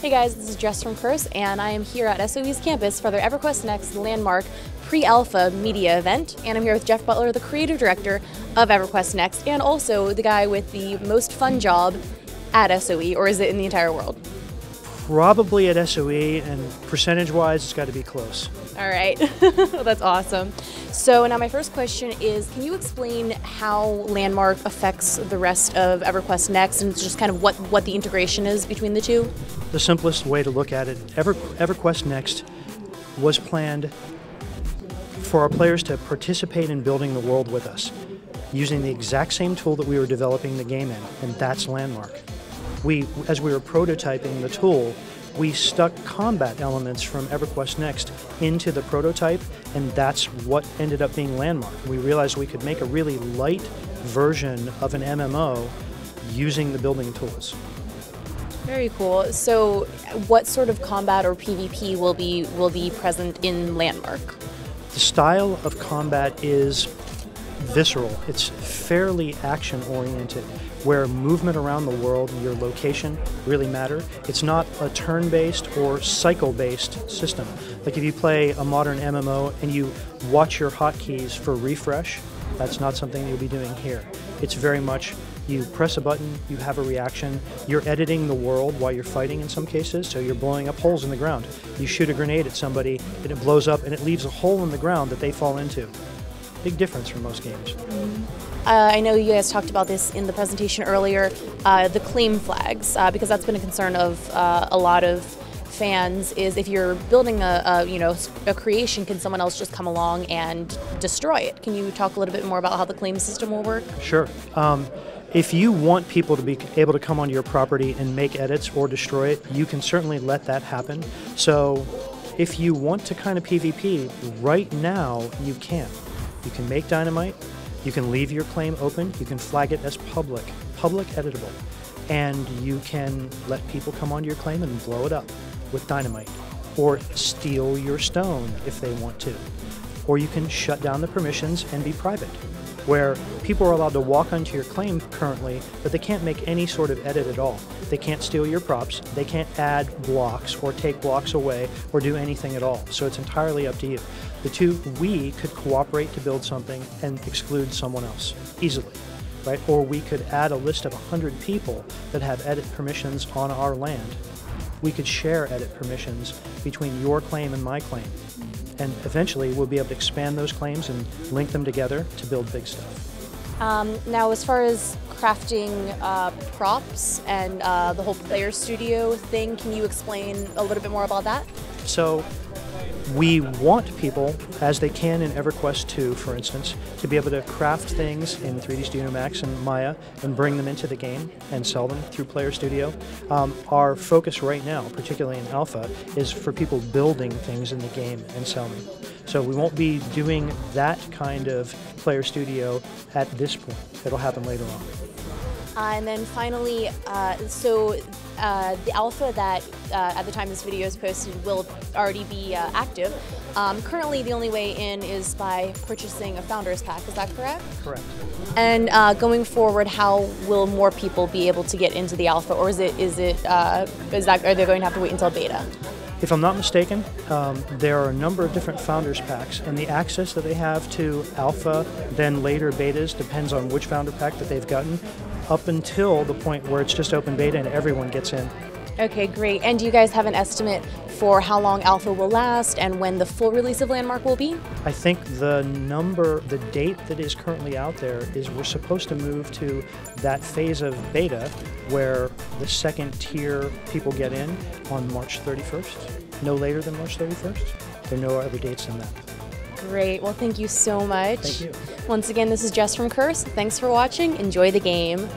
Hey guys, this is Jess from Curse, and I am here at SOE's campus for their EverQuest Next Landmark Pre-Alpha Media event, and I'm here with Jeff Butler, the creative director of EverQuest Next, and also the guy with the most fun job at SOE, or is it in the entire world? Probably at SOE, and percentage-wise, it's got to be close. All right, that's awesome. So now my first question is, can you explain how Landmark affects the rest of EverQuest Next, and just kind of what the integration is between the two? The simplest way to look at it, EverQuest Next was planned for our players to participate in building the world with us, using the exact same tool that we were developing the game in, and that's Landmark. As we were prototyping the tool, we stuck combat elements from EverQuest Next into the prototype, and that's what ended up being Landmark. We realized we could make a really light version of an MMO using the building tools. Very cool. So what sort of combat or PvP will be present in Landmark? The style of combat is visceral. It's fairly action-oriented, where movement around the world and your location really matter. It's not a turn-based or cycle-based system. Like if you play a modern MMO and you watch your hotkeys for refresh, that's not something you'll be doing here. It's very much you press a button, you have a reaction, you're editing the world while you're fighting in some cases, so you're blowing up holes in the ground. You shoot a grenade at somebody and it blows up and it leaves a hole in the ground that they fall into. Big difference from most games. I know you guys talked about this in the presentation earlier, the claim flags, because that's been a concern of a lot of fans, is if you're building a creation, can someone else just come along and destroy it? Can you talk a little bit more about how the claim system will work? Sure. If you want people to be able to come onto your property and make edits or destroy it, you can certainly let that happen. So if you want to kind of PvP, right now you can. You can make dynamite, you can leave your claim open, you can flag it as public editable, and you can let people come onto your claim and blow it up with dynamite, or steal your stone if they want to. Or you can shut down the permissions and be private, where people are allowed to walk onto your claim currently, but they can't make any sort of edit at all. They can't steal your props, they can't add blocks or take blocks away or do anything at all. So it's entirely up to you. We could cooperate to build something and exclude someone else easily, right? Or we could add a list of 100 people that have edit permissions on our land. We could share edit permissions between your claim and my claim. And eventually we'll be able to expand those claims and link them together to build big stuff. Now, as far as crafting props and the whole player studio thing, can you explain a little bit more about that? So we want people, as they can in EverQuest 2, for instance, to be able to craft things in 3D Studio Max and Maya and bring them into the game and sell them through Player Studio. Our focus right now, particularly in Alpha, is for people building things in the game and selling. So we won't be doing that kind of Player Studio at this point. It'll happen later on. And then finally, the alpha that at the time this video is posted will already be active. Currently, the only way in is by purchasing a Founders Pack. Is that correct? Correct. And going forward, how will more people be able to get into the alpha, or are they going to have to wait until beta? If I'm not mistaken, there are a number of different Founders Packs, and the access that they have to Alpha, then later Betas, depends on which Founder Pack that they've gotten, up until the point where it's just open beta and everyone gets in. Okay, great. And do you guys have an estimate for how long Alpha will last and when the full release of Landmark will be? I think the date that is currently out there is we're supposed to move to that phase of beta where the second tier people get in on March 31st, no later than March 31st. There are no other dates than that. Great. Well, thank you so much. Thank you. Once again, this is Jess from Curse. Thanks for watching. Enjoy the game.